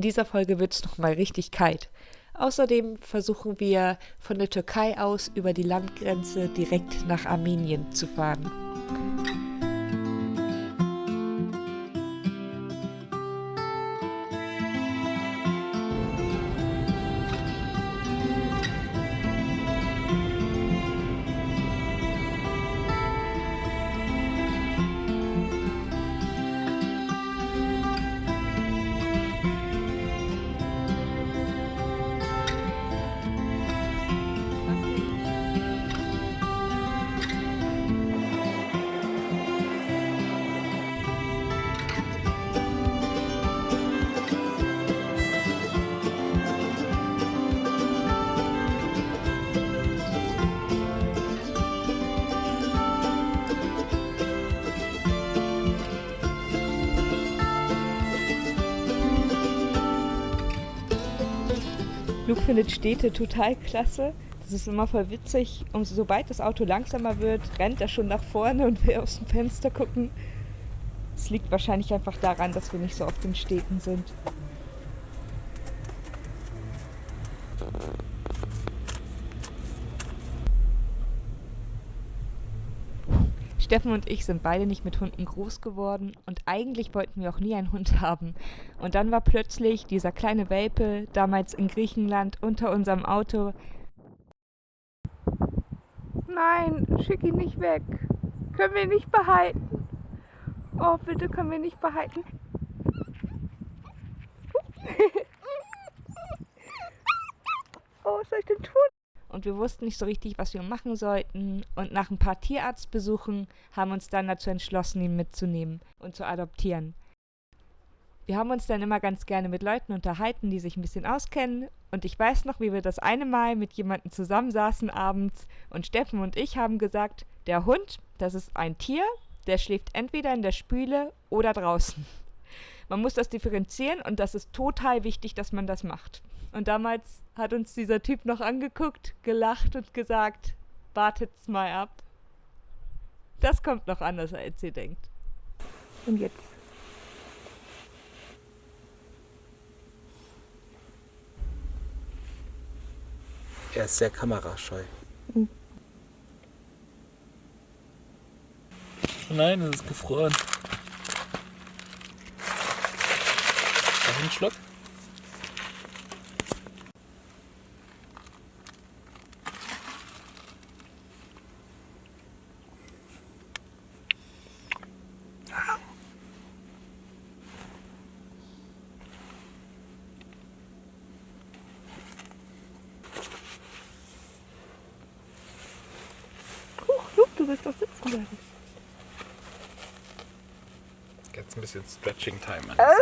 dieser Folge wird es nochmal richtig kalt. Außerdem versuchen wir von der Türkei aus über die Landgrenze direkt nach Armenien zu fahren. Luke findet Städte total klasse. Das ist immer voll witzig. Und sobald das Auto langsamer wird, rennt er schon nach vorne und will aus dem Fenster gucken. Es liegt wahrscheinlich einfach daran, dass wir nicht so oft in Städten sind. Steffen und ich sind beide nicht mit Hunden groß geworden und eigentlich wollten wir auch nie einen Hund haben. Und dann war plötzlich dieser kleine Welpe, damals in Griechenland, unter unserem Auto. Nein, schick ihn nicht weg. Können wir ihn nicht behalten? Oh, bitte können wir ihn nicht behalten. Oh, was soll ich denn tun? Und wir wussten nicht so richtig, was wir machen sollten. Und nach ein paar Tierarztbesuchen haben wir uns dann dazu entschlossen, ihn mitzunehmen und zu adoptieren. Wir haben uns dann immer ganz gerne mit Leuten unterhalten, die sich ein bisschen auskennen. Und ich weiß noch, wie wir das eine Mal mit jemandem zusammensaßen abends. Und Steffen und ich haben gesagt, der Hund, das ist ein Tier, der schläft entweder in der Spüle oder draußen. Man muss das differenzieren und das ist total wichtig, dass man das macht. Und damals hat uns dieser Typ noch angeguckt, gelacht und gesagt, wartet's mal ab. Das kommt noch anders, als ihr denkt. Und jetzt? Er ist sehr kamerascheu. Oh nein, es ist gefroren. Noch einen Schluck? Du willst doch sitzen bleiben. Jetzt ein bisschen Stretching Time an. Dass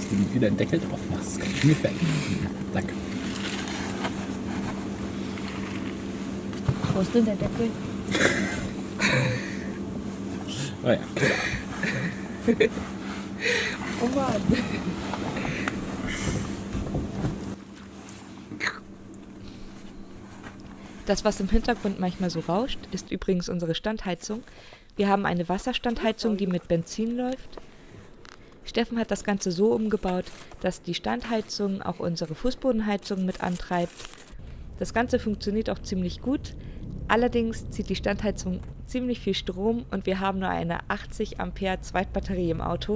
du wieder einen Deckel drauf machst, kann ich mir verändern. Danke. Wo ist denn der Deckel? Oh ja, klar. Oh Mann. Das, was im Hintergrund manchmal so rauscht, ist übrigens unsere Standheizung. Wir haben eine Wasserstandheizung, die mit Benzin läuft. Steffen hat das Ganze so umgebaut, dass die Standheizung auch unsere Fußbodenheizung mit antreibt. Das Ganze funktioniert auch ziemlich gut. Allerdings zieht die Standheizung ziemlich viel Strom und wir haben nur eine 80 Ampere Zweitbatterie im Auto.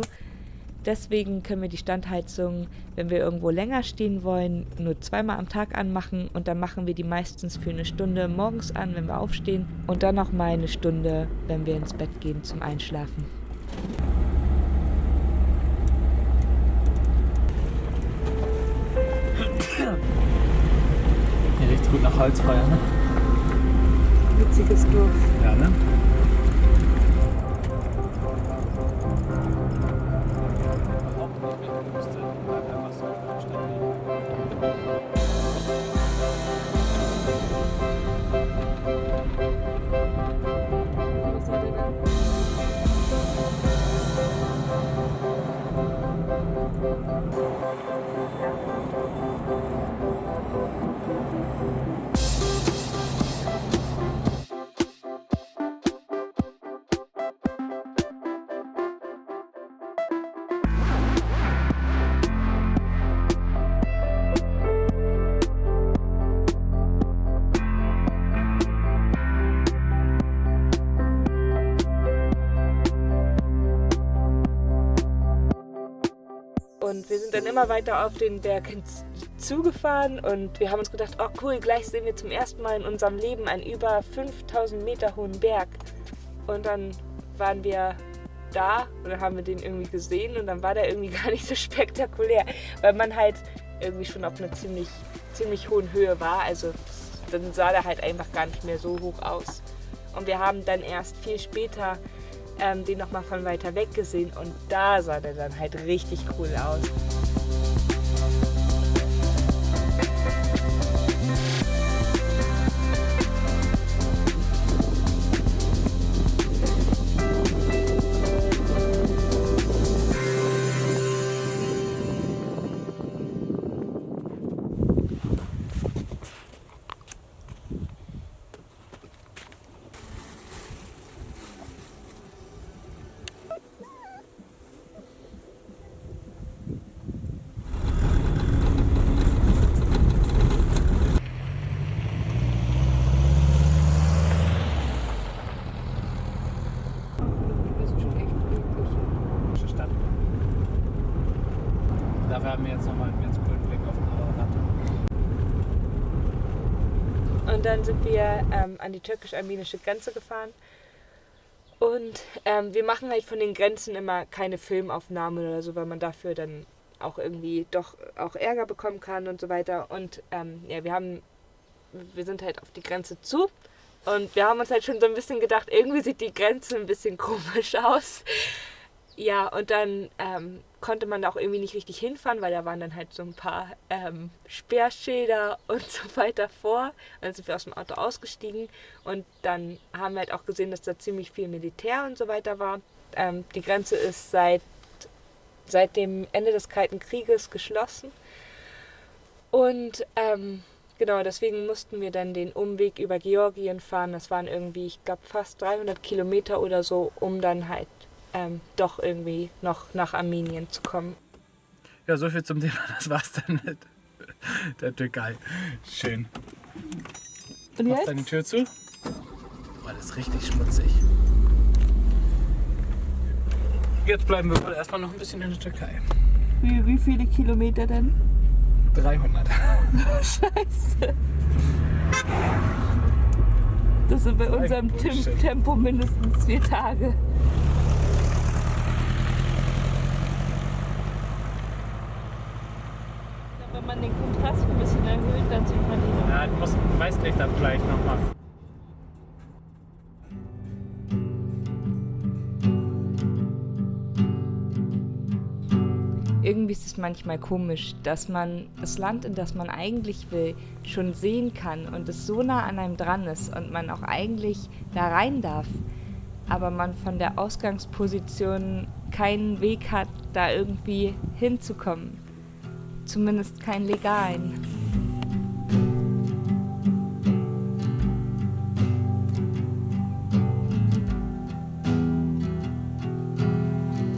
Deswegen können wir die Standheizung, wenn wir irgendwo länger stehen wollen, nur zweimal am Tag anmachen und dann machen wir die meistens für eine Stunde morgens an, wenn wir aufstehen und dann nochmal eine Stunde, wenn wir ins Bett gehen zum Einschlafen. Hier riecht's gut nach Holzfeuer, ne? Witziges Dorf. Ja, ne? Und wir sind dann immer weiter auf den Berg zugefahren und wir haben uns gedacht, oh cool, gleich sehen wir zum ersten Mal in unserem Leben einen über 5000 Meter hohen Berg. Und dann waren wir da und dann haben wir den irgendwie gesehen und dann war der irgendwie gar nicht so spektakulär, weil man halt irgendwie schon auf einer ziemlich hohen Höhe war. Also dann sah der halt einfach gar nicht mehr so hoch aus. Und wir haben dann erst viel später den nochmal von weiter weg gesehen und da sah der dann halt richtig cool aus. Dafür haben wir jetzt nochmal einen ganz coolen Blick auf den Ararat. Und dann sind wir an die türkisch-armenische Grenze gefahren. Und wir machen halt von den Grenzen immer keine Filmaufnahmen oder so, weil man dafür dann auch irgendwie doch auch Ärger bekommen kann und so weiter. Und ja, wir sind halt auf die Grenze zu. Und wir haben uns halt schon so ein bisschen gedacht, irgendwie sieht die Grenze ein bisschen komisch aus. Ja, und dann konnte man da auch irgendwie nicht richtig hinfahren, weil da waren dann halt so ein paar Sperrschilder und so weiter vor. Und dann sind wir aus dem Auto ausgestiegen und dann haben wir halt auch gesehen, dass da ziemlich viel Militär und so weiter war. Die Grenze ist seit dem Ende des Kalten Krieges geschlossen. Und genau, deswegen mussten wir dann den Umweg über Georgien fahren. Das waren irgendwie, ich glaube, fast 300 Kilometer oder so, um dann halt doch irgendwie noch nach Armenien zu kommen. Ja, so viel zum Thema. Das war's dann mit der Türkei. Schön. Und Machst jetzt? deine Tür zu? Boah, das ist richtig schmutzig. Jetzt bleiben wir wohl erstmal noch ein bisschen in der Türkei. Wie viele Kilometer denn? 300. Scheiße. Das sind bei unserem Tempo mindestens 4 Tage. Wenn man den Kontrast ein bisschen erhöht, dann sieht man die noch. Ja, du musst ein Weißlicht dann vielleicht nochmal. Irgendwie ist es manchmal komisch, dass man das Land, in das man eigentlich will, schon sehen kann und es so nah an einem dran ist und man auch eigentlich da rein darf, aber man von der Ausgangsposition keinen Weg hat, da irgendwie hinzukommen. Zumindest keinen legalen.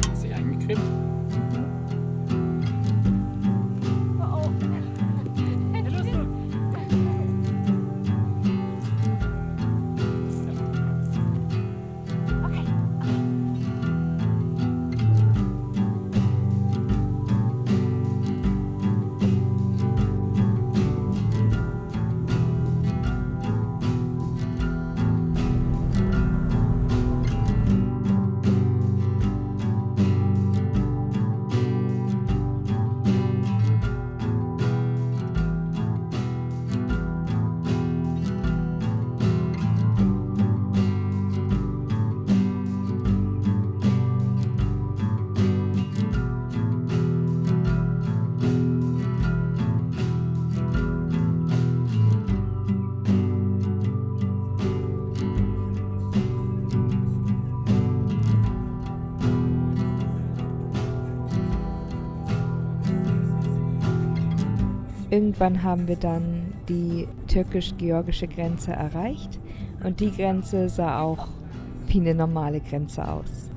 Hast du dich eingecremt? Irgendwann haben wir dann die türkisch-georgische Grenze erreicht und die Grenze sah auch wie eine normale Grenze aus.